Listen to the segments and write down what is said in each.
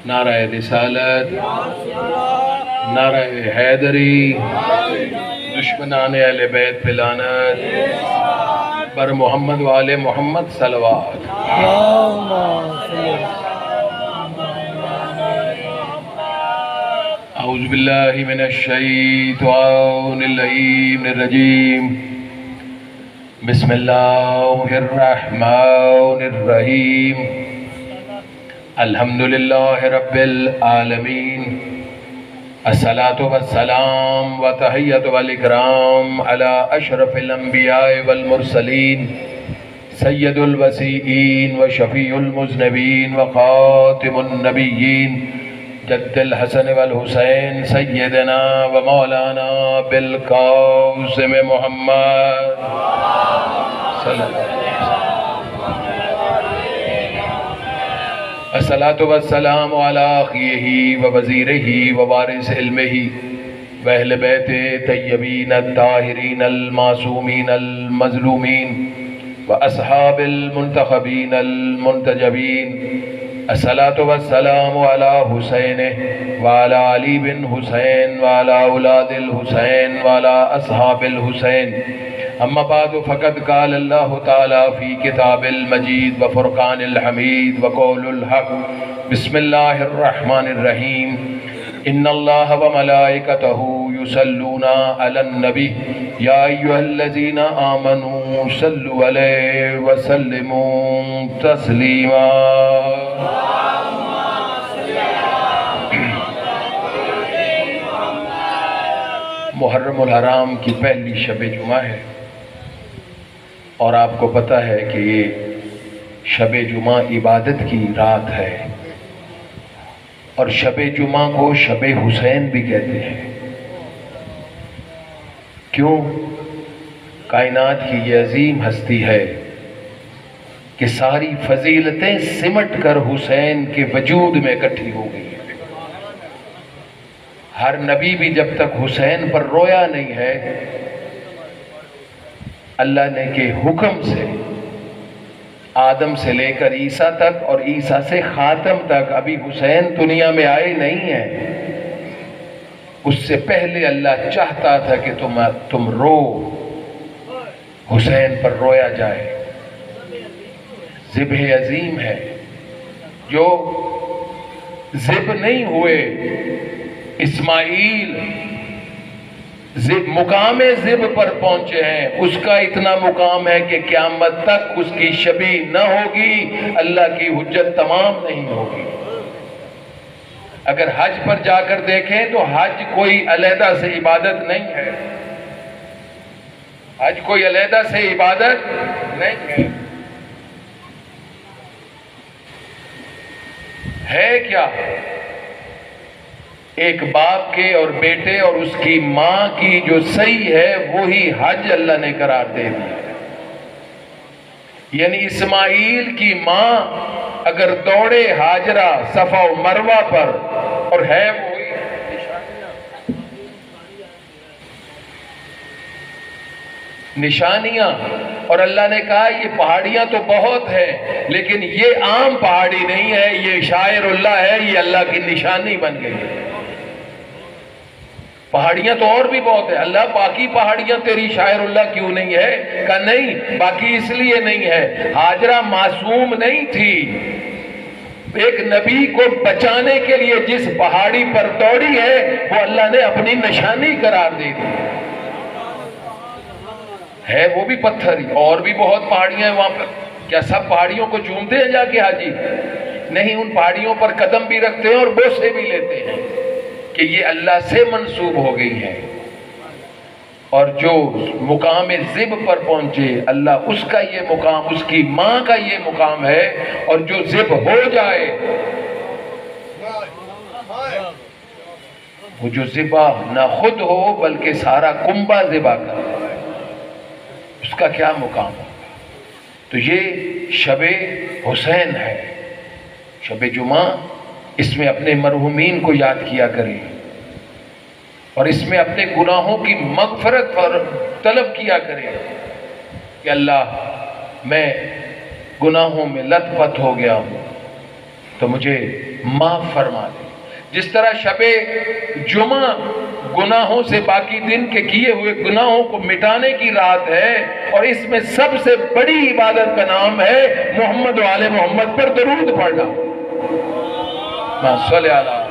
نعرہ رسالت، نعرہ حیدری، دشمنان اہل بیت پہ لعنت، بر محمد وآل محمد صلوات۔ اعوذ باللہ من الشیطان اللعین الرجیم، بسم اللہ الرحمن الرحیم، الحمدللہ رب العالمین، الصلاة والسلام وتحیۃ والاکرام علی اشرف الانبیاء والمرسلین، سید الوصیین وشفیع المذنبین وخاتم النبیین، جد الحسن والحسین، سیدنا و مولانا بالقاسم محمد صلی اللہ علیہ وسلم۔ الصلاة والسلام علی اخیہ و وزیرہ و وارث علمہ و اہل بیت طیبین الطاہرین المعصومین المظلومین و اصحاب المنتخبین المنتجبین۔ الصلاة والسلام علی حسین وعلی علی بن حسین وعلی اولاد الحسین وعلی اصحاب الحسین۔ اما بعد فقد قال اللہ تعالی فی کتاب المجید وفرقان الحمید وقول الحق، بسم اللہ الرحمن الرحیم، ان اللہ وملائکتہ یصلون علی النبی یا ایھا الذین آمنوا صلوا علیہ وسلموا تسلیما۔ محرم الحرام کی پہلی شب جمعہ ہے، اور آپ کو پتہ ہے کہ یہ شب جمعہ عبادت کی رات ہے، اور شب جمعہ کو شب حسین بھی کہتے ہیں۔ کیوں؟ کائنات کی یہ عظیم ہستی ہے کہ ساری فضیلتیں سمٹ کر حسین کے وجود میں اکٹھی ہو گئی ہیں۔ ہر نبی بھی جب تک حسین پر رویا نہیں ہے، اللہ نے کے حکم سے آدم سے لے کر عیسیٰ تک اور عیسیٰ سے خاتم تک ابھی حسین دنیا میں آئے نہیں ہیں، اس سے پہلے اللہ چاہتا تھا کہ تم رو، حسین پر رویا جائے۔ ذبح عظیم ہے، جو ذبح نہیں ہوئے اسماعیل مقام ذبح پر پہنچے ہیں، اس کا اتنا مقام ہے کہ قیامت تک اس کی شبیہ نہ ہوگی، اللہ کی حجت تمام نہیں ہوگی۔ اگر حج پر جا کر دیکھیں تو حج کوئی علیحدہ سے عبادت نہیں ہے، حج کوئی علیحدہ سے عبادت نہیں ہے کیا؟ ایک باپ کے اور بیٹے اور اس کی ماں کی جو صحیح ہے وہی حج اللہ نے قرار دے دیا۔ یعنی اسماعیل کی ماں اگر دوڑے ہاجرہ صفا و مروہ پر اور ہے وہی نشانیاں، اور اللہ نے کہا یہ پہاڑیاں تو بہت ہیں لیکن یہ عام پہاڑی نہیں ہے، یہ شاعر اللہ ہے، یہ اللہ کی نشانی بن گئی ہے۔ پہاڑیاں تو اور بھی بہت ہیں، اللہ باقی پہاڑیاں تیری شاعر اللہ کیوں نہیں ہے؟ کہا نہیں، باقی اس لیے نہیں ہے، ہاجرہ معصوم نہیں تھی، ایک نبی کو بچانے کے لیے جس پہاڑی پر دوڑی ہے وہ اللہ نے اپنی نشانی قرار دے دی ہے، وہ بھی پتھر ہی، اور بھی بہت پہاڑیاں ہیں وہاں پر۔ کیا سب پہاڑیوں کو چومتے ہیں جا کے حاجی؟ نہیں، ان پہاڑیوں پر قدم بھی رکھتے ہیں اور بوسے بھی لیتے ہیں کہ یہ اللہ سے منسوب ہو گئی ہے۔ اور جو مقام ذبح پر پہنچے اللہ اس کا یہ مقام، اس کی ماں کا یہ مقام ہے، اور جو ذبح ہو جائے وہ جو ذبح نہ خود ہو بلکہ سارا کنبہ ذبح کر، اس کا کیا مقام ہوگا؟ تو یہ شب حسین ہے، شب جمعہ، اس میں اپنے مرحومین کو یاد کیا کریں، اور اس میں اپنے گناہوں کی مغفرت پر طلب کیا کریں کہ اللہ میں گناہوں میں لت پت ہو گیا ہوں تو مجھے معاف فرما دے۔ جس طرح شب جمعہ گناہوں سے باقی دن کے کیے ہوئے گناہوں کو مٹانے کی رات ہے، اور اس میں سب سے بڑی عبادت کا نام ہے محمد و آل محمد پر درود پڑھنا۔ صلی اللہ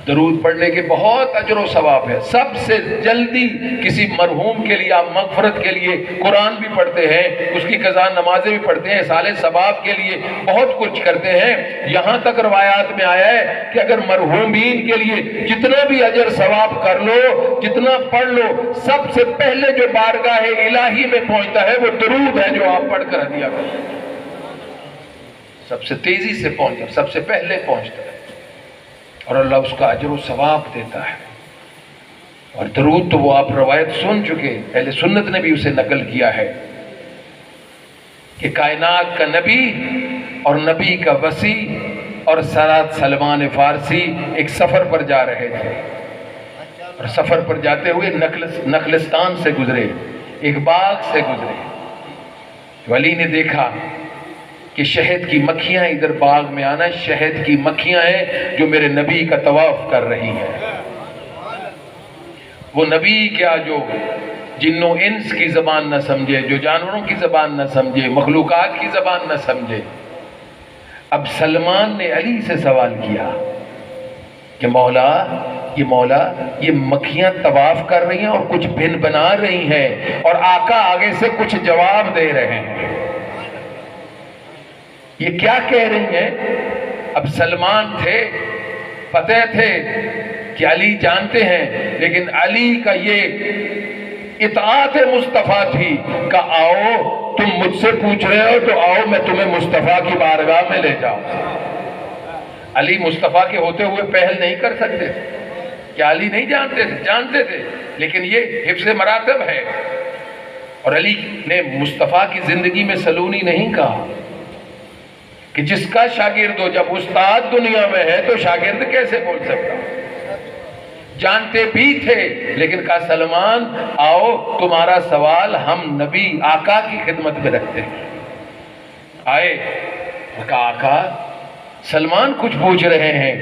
درود پڑھنے کے بہت اجر و ثواب ہے۔ سب سے جلدی کسی مرحوم کے لیے آپ مغفرت کے لیے قرآن بھی پڑھتے ہیں، اس کی قضا نمازیں بھی پڑھتے ہیں، سال ثواب کے لیے بہت کچھ کرتے ہیں۔ یہاں تک روایات میں آیا ہے کہ اگر مرحومین کے لیے جتنا بھی اجر ثواب کر لو، جتنا پڑھ لو، سب سے پہلے جو بارگاہ الہی میں پہنچتا ہے وہ درود ہے جو آپ پڑھ کر ہدیہ کرتے ہیں۔ سب سے تیزی سے پہنچتا، سب سے پہلے پہنچتا ہے، اور اللہ اس کا اجر و ثواب دیتا ہے۔ اور درود تو وہ آپ روایت سن چکے، اہل سنت نے بھی اسے نقل کیا ہے کہ کائنات کا نبی اور نبی کا وصی اور سرات سلمان فارسی ایک سفر پر جا رہے تھے، اور سفر پر جاتے ہوئے نخلستان سے گزرے، ایک باغ سے گزرے۔ ولی نے دیکھا کہ شہد کی مکھیاں ادھر باغ میں آنا، شہد کی مکھیاں ہیں جو میرے نبی کا طواف کر رہی ہیں۔ وہ نبی کیا جو جنوں انس کی زبان نہ سمجھے، جو جانوروں کی زبان نہ سمجھے، مخلوقات کی زبان نہ سمجھے۔ اب سلمان نے علی سے سوال کیا کہ مولا یہ مکھیاں طواف کر رہی ہیں اور کچھ بن بنا رہی ہیں، اور آقا آگے سے کچھ جواب دے رہے ہیں، یہ کیا کہہ رہی ہیں؟ اب سلمان تھے، پتہ تھے کہ علی جانتے ہیں، لیکن علی کا یہ اطاعت مصطفیٰ تھی کہ آؤ تم مجھ سے پوچھ رہے ہو تو آؤ میں تمہیں مصطفیٰ کی بارگاہ میں لے جاؤں۔ علی مصطفیٰ کے ہوتے ہوئے پہل نہیں کر سکتے تھے، کیا علی نہیں جانتے تھے، لیکن یہ حفظ مراتب ہے۔ اور علی نے مصطفیٰ کی زندگی میں سلونی نہیں کہا کہ جس کا شاگرد ہو، جب استاد دنیا میں ہے تو شاگرد کیسے بول سکتا؟ جانتے بھی تھے، لیکن کہا سلمان آؤ تمہارا سوال ہم نبی آقا کی خدمت میں رکھتے ہیں۔ آئے، کہا آقا سلمان کچھ پوچھ رہے ہیں۔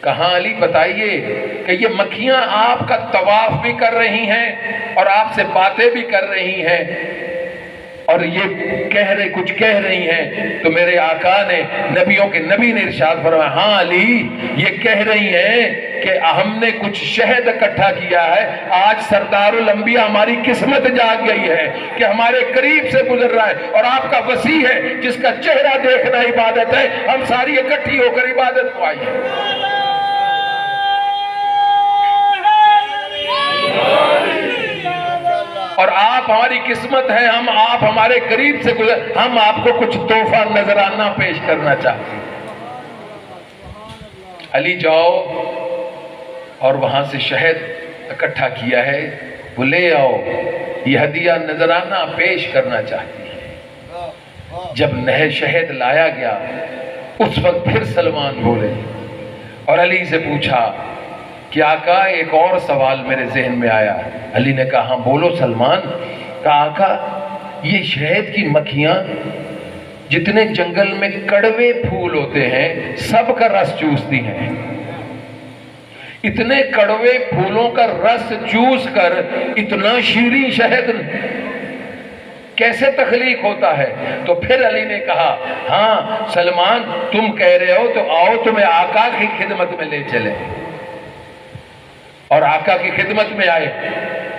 کہاں علی بتائیے کہ یہ مکھیاں آپ کا طواف بھی کر رہی ہیں اور آپ سے باتیں بھی کر رہی ہیں، اور یہ کچھ کہہ رہی ہیں، تو میرے آقا نے نبیوں کے نبی نے ارشاد فرمایا ہاں علی یہ کہہ رہی ہیں کہ ہم نے کچھ شہد اکٹھا کیا ہے، آج سردار الانبیاء ہماری قسمت جاگ گئی ہے کہ ہمارے قریب سے گزر رہا ہے، اور آپ کا وصی ہے جس کا چہرہ دیکھنا عبادت ہے، ہم ساری اکٹھی ہو کر عبادت کو آئی ہیں۔ اور آپ ہماری قسمت ہے، آپ ہمارے قریب سے گزر، ہم آپ کو کچھ تحفہ نذرانہ پیش کرنا چاہتے ہیں۔ علی جاؤ اور وہاں سے شہد اکٹھا کیا ہے، وہ لے آؤ، یہ ہدیہ نذرانہ پیش کرنا چاہتی ہے۔ جب شہد لایا گیا اس وقت پھر سلمان بولے اور علی سے پوچھا کہ آقا ایک اور سوال میرے ذہن میں آیا۔ علی نے کہا ہاں بولو سلمان۔ کہا آقا یہ شہد کی مکھیاں جتنے جنگل میں کڑوے پھول ہوتے ہیں سب کا رس چوستی ہیں، اتنے کڑوے پھولوں کا رس چوس کر اتنا شیریں شہد کیسے تخلیق ہوتا ہے؟ تو پھر علی نے کہا ہاں سلمان تم کہہ رہے ہو تو آؤ تمہیں آقا کی خدمت میں لے چلے۔ اور آقا کی خدمت میں آئے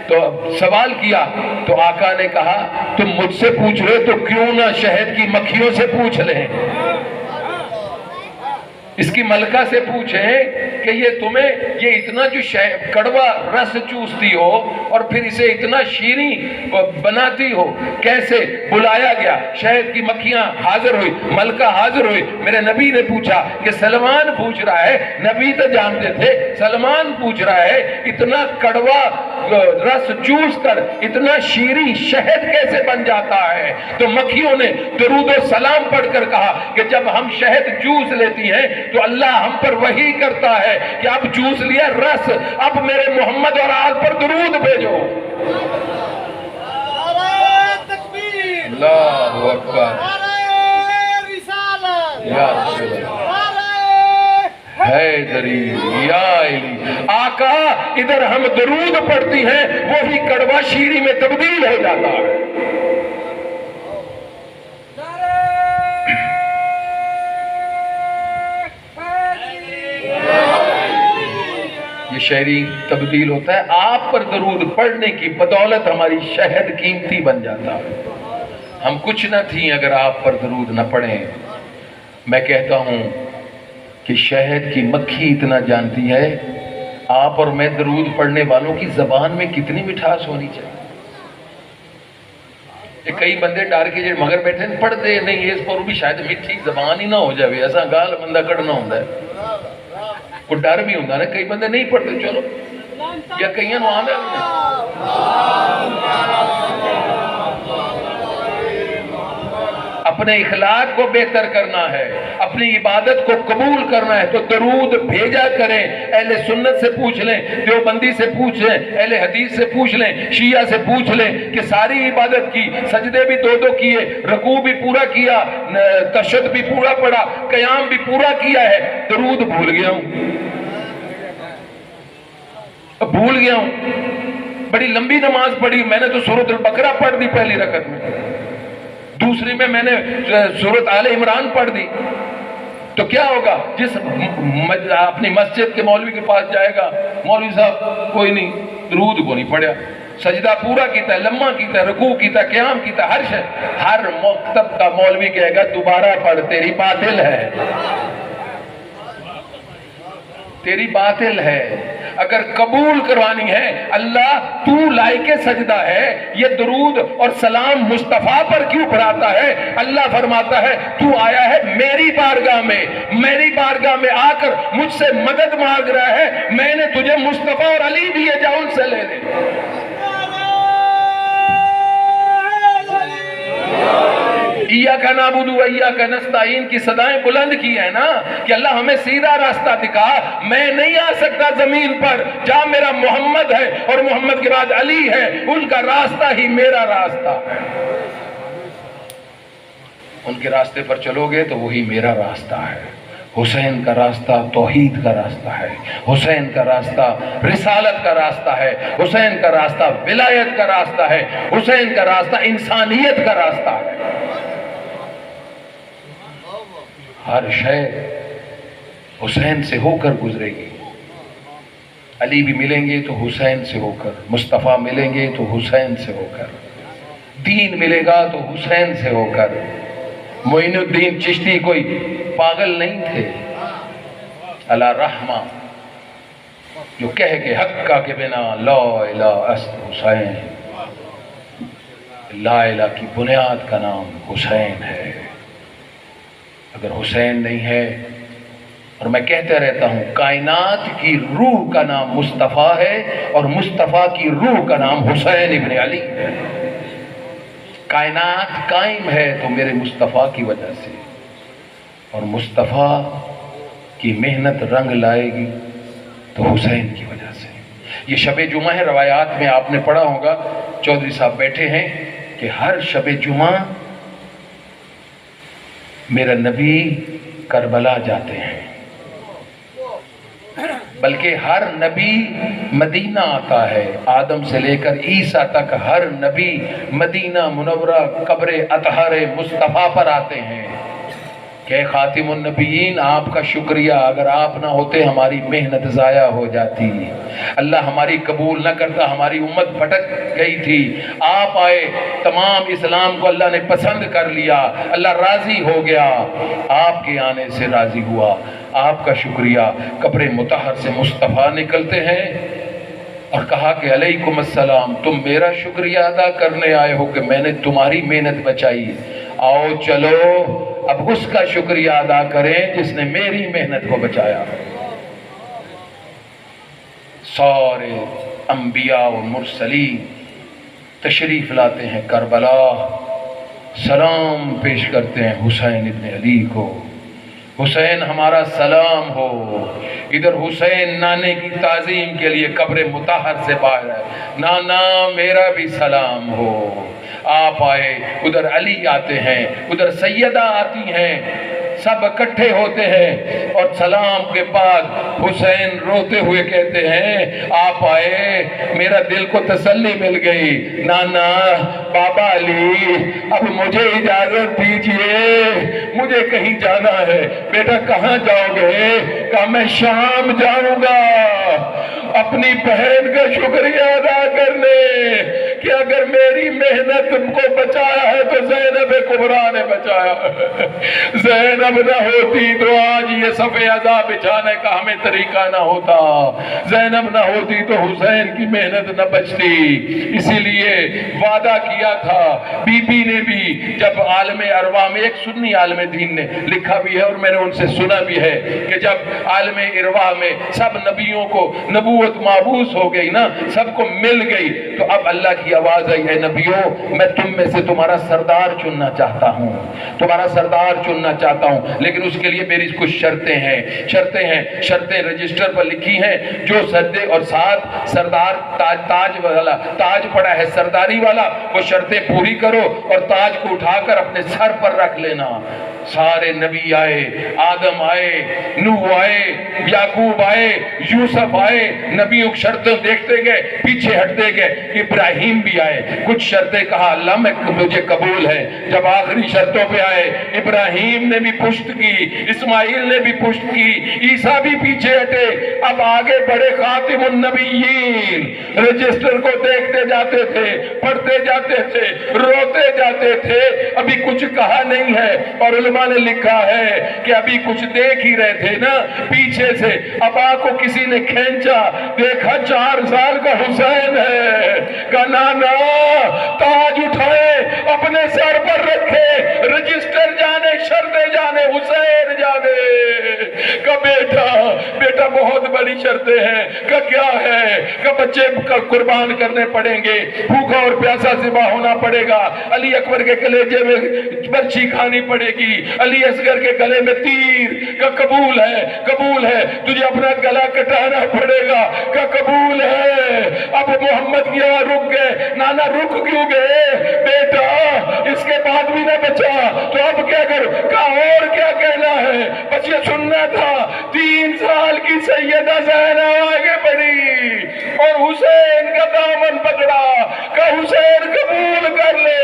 تو سوال کیا، تو آقا نے کہا تم مجھ سے پوچھ رہے تو کیوں نہ شہد کی مکھیوں سے پوچھ لیں، اس کی ملکہ سے پوچھیں کہ یہ تمہیں یہ اتنا جو کڑوا رس چوستی ہو اور پھر اسے اتنا شیریں بناتی ہو کیسے؟ بلایا گیا، شہد کی مکھیاں حاضر ہوئی، ملکہ حاضر ہوئی، میرے نبی نے پوچھا کہ سلمان پوچھ رہا ہے، نبی تو جانتے تھے، سلمان پوچھ رہا ہے اتنا کڑوا رس چوس کر اتنا شیریں شہد کیسے بن جاتا ہے؟ تو مکھیوں نے درود و سلام پڑھ کر کہا کہ جب ہم شہد چوس لیتی ہیں تو اللہ ہم پر وحی کرتا ہے کہ اب چوس لیا رس، اب میرے محمد اور آل پر درود بھیجو۔ اللہ اکبر یا رسول اللہ حیدری یا علی. آقا ادھر ہم درود پڑھتی ہیں وہی کڑوا شیری میں تبدیل ہو جاتا ہے. یہ شہری تبدیل ہوتا ہے. آپ پر درود پڑھنے کی بدولت ہماری شہد قیمتی بن جاتا ہے. ہم کچھ نہ تھیں اگر آپ پر درود نہ پڑھیں. میں کہتا ہوں کہ شہد کی مکھی اتنا جانتی ہے آپ اور میں درود پڑھنے والوں کی زبان میں کتنی مٹھاس ہونی چاہیے. کہ کئی بندے ڈر کے جو مگر بیٹھے پڑھتے نہیں اس پر بھی شاید میٹھی زبان ہی نہ ہو جائے ایسا گال بندہ کڑنا ہوتا ہے. کوئی ڈر بھی ہوتا نا کئی بندے نہیں پڑھتے چلو یا کئی آدھا اپنے اخلاق کو بہتر کرنا ہے اپنی عبادت کو قبول کرنا ہے تو درود بھیجا کریں. اہل سنت سے پوچھ لیں دیوبندی سے پوچھ لیں اہل حدیث سے پوچھ لیں شیعہ سے پوچھ لیں کہ ساری عبادت کی سجدے بھی دو کیے رکوع بھی پورا کیا تشہد بھی پورا پڑھا قیام بھی پورا کیا ہے درود بھول گیا ہوں بڑی لمبی نماز پڑھی میں نے تو سورۃ البقرہ پڑھ دی پہلی رکعت میں دوسری میں نے سورۃ آل عمران پڑھ دی. تو کیا ہوگا جس اپنی مسجد کے مولوی کے پاس جائے گا مولوی صاحب کوئی نہیں درود کو نہیں پڑھا سجدہ پورا کیتا ہے لمحہ کیتا ہے رکوع کیتا ہے قیام کیتا ہے ہر مکتب کا مولوی کہے گا دوبارہ پڑھ تیری باطل ہے تیری باطل ہے. اگر قبول کروانی ہے اللہ تو لائق سجدہ ہے یہ درود اور سلام مصطفیٰ پر کیوں پڑھاتا ہے. اللہ فرماتا ہے تو آیا ہے میری بارگاہ میں آ کر مجھ سے مدد مانگ رہا ہے میں نے تجھے مصطفیٰ اور علی دیے جا ان سے لے لے. ایاک نعبد و ایاک نستعین کی صدائیں بلند کی ہے نا کہ اللہ ہمیں سیدھا راستہ دکھا. میں نہیں آ سکتا زمین پر جہاں میرا محمد ہے اور محمد کے بعد علی ہے ان کا راستہ ہی میرا راستہ ہے. ان کے راستے پر چلو گے تو وہی میرا راستہ ہے. حسین کا راستہ توحید کا راستہ ہے حسین کا راستہ رسالت کا راستہ ہے حسین کا راستہ ولایت کا راستہ ہے حسین کا راستہ انسانیت کا راستہ ہے. ہر شے حسین سے ہو کر گزرے گی. علی بھی ملیں گے تو حسین سے ہو کر مصطفیٰ ملیں گے تو حسین سے ہو کر دین ملے گا تو حسین سے ہو کر. معین الدین چشتی کوئی پاگل نہیں تھے اللہ رحمہ جو کہہ کے حقہ کے بنا لا الہ الا حسین لا الہ کی بنیاد کا نام حسین ہے. اگر حسین نہیں ہے اور میں کہتا رہتا ہوں کائنات کی روح کا نام مصطفیٰ ہے اور مصطفیٰ کی روح کا نام حسین ابن علی ہے. کائنات قائم ہے تو میرے مصطفیٰ کی وجہ سے اور مصطفیٰ کی محنت رنگ لائے گی تو حسین کی وجہ سے. یہ شب جمعہ ہے روایات میں آپ نے پڑھا ہوگا چودھری صاحب بیٹھے ہیں کہ ہر شب جمعہ میرا نبی کربلا جاتے ہیں بلکہ ہر نبی مدینہ آتا ہے آدم سے لے کر عیسیٰ تک ہر نبی مدینہ منورہ قبر اطہر مصطفیٰ پر آتے ہیں کہ خاتم النبیین آپ کا شکریہ اگر آپ نہ ہوتے ہماری محنت ضائع ہو جاتی اللہ ہماری قبول نہ کرتا ہماری امت بھٹک گئی تھی آپ آئے تمام اسلام کو اللہ نے پسند کر لیا اللہ راضی ہو گیا آپ کے آنے سے راضی ہوا آپ کا شکریہ. قبر مطہر سے مصطفیٰ نکلتے ہیں اور کہا کہ علیکم السلام تم میرا شکریہ ادا کرنے آئے ہو کہ میں نے تمہاری محنت بچائی آؤ چلو اب اس کا شکریہ ادا کریں جس نے میری محنت کو بچایا. سارے انبیاء و مرسلین تشریف لاتے ہیں کربلا سلام پیش کرتے ہیں حسین ابن علی کو حسین ہمارا سلام ہو. ادھر حسین نانے کی تعظیم کے لیے قبر مطہر سے باہر ہے نانا میرا بھی سلام ہو آپ آئے، ادھر علی آتے ہیں، ادھر سیدہ آتی ہیں، سب اکٹھے ہوتے ہیں اور سلام کے بعد حسین روتے ہوئے کہتے ہیں آپ آئے، میرا دل کو تسلی مل گئی، نانا بابا علی اب مجھے اجازت دیجئے، مجھے کہیں جانا ہے۔ بیٹا کہاں جاؤ گے؟ کہا میں شام جاؤں گا اپنی بہن کا شکریہ ادا کرنے کہ اگر میری محنت کو بچایا ہے تو زینب کبریٰ نے بچایا ہے۔ زینب نہ ہوتی تو آج یہ صف عزا بچھانے کا ہمیں طریقہ نہ ہوتا، زینب نہ ہوتی تو حسین کی محنت نہ بچتی۔ اسی لیے وعدہ کیا تھا بی بی نے بھی، جب عالم ارواح میں ایک سنی عالم دین نے لکھا بھی ہے اور میں نے ان سے سنا بھی ہے کہ جب عالم ارواح میں سب نبیوں کو نبوت مابوس ہو گئی نا، سب کو مل گئی، تو اب اللہ کی آواز آئی، اے نبیوں میں تم میں سے تمہارا سردار چننا چاہتا ہوں، تمہارا سردار چننا چاہتا ہوں، لیکن اس کے لیے میری کچھ شرطیں ہیں۔ شرطیں رجسٹر پر لکھی ہیں، جو سردے اور ساتھ سردار تاج پڑا ہے سرداری والا، وہ شرطیں پوری کرو اور تاج کو اٹھا کر اپنے سر پر رکھ لینا۔ سارے نبی آئے، آدم آئے، نوح آئے، یعقوب آئے، یوسف آئے، نبیوں کی شرطیں دیکھتے گئے، پیچھے ہٹتے گئے، ابراہیم بھی آئے، کچھ شرطیں کہا اللہ مجھے قبول ہے۔ جب آخری شرطوں پہ آئے، ابراہیم نے بھی پشت کی، اسماعیل نے بھی پشت کی، عیسیٰ بھی پیچھے ہٹے، اب آگے بڑے خاتم النبیین رجسٹر کو دیکھتے جاتے تھے، پڑھتے جاتے تھے، روتے جاتے تھے، ابھی کچھ کہا نہیں ہے، اور علماء نے لکھا ہے کہ ابھی کچھ دیکھ ہی رہے تھے نا پیچھے سے، ابا کو کسی نے کھینچا، دیکھا 4 سال کا حسین ہے، کہا نانا تاج اٹھائے اپنے سر پر رکھے، رجسٹر جانے، شرطیں جانے، حسین جانے۔ کہا بیٹا بہت بڑی شرطیں ہیں۔ کہا کیا ہے؟ کہا بچے قربان کرنے پڑیں گے، بھوکا اور پیاسا ذبح ہونا پڑے گا، علی اکبر کے کلیجے میں برچھی کھانی پڑے گی، علی اصغر کے گلے میں تیر۔ کہا قبول ہے، قبول ہے، تجھے اپنا گلا کٹانا پڑے گا۔ کہا قبول ہے۔ اب محمد کی آواز رک گئے، نانا رک کیوں گئے؟ بیٹا اس کے بعد بھی نہ بچا تو اب کیا کر؟ کہا اور کیا کہنا ہے؟ بس یہ سننا تھا۔ 3 سال کی سیدہ زینب آگے بڑھی اور حسین کا دامن پکڑا، کہا حسین قبول کر لے،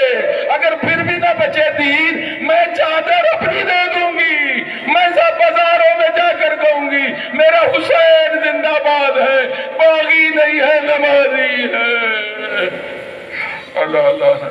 اگر پھر بھی نہ بچے دین میں چادر اپنی دے دوں گی، میں سب بازاروں میں جا کر کہوں گی میرا حسین زندہ باد ہے، باغی نہیں ہے، نمازی ہے۔ اللہ اللہ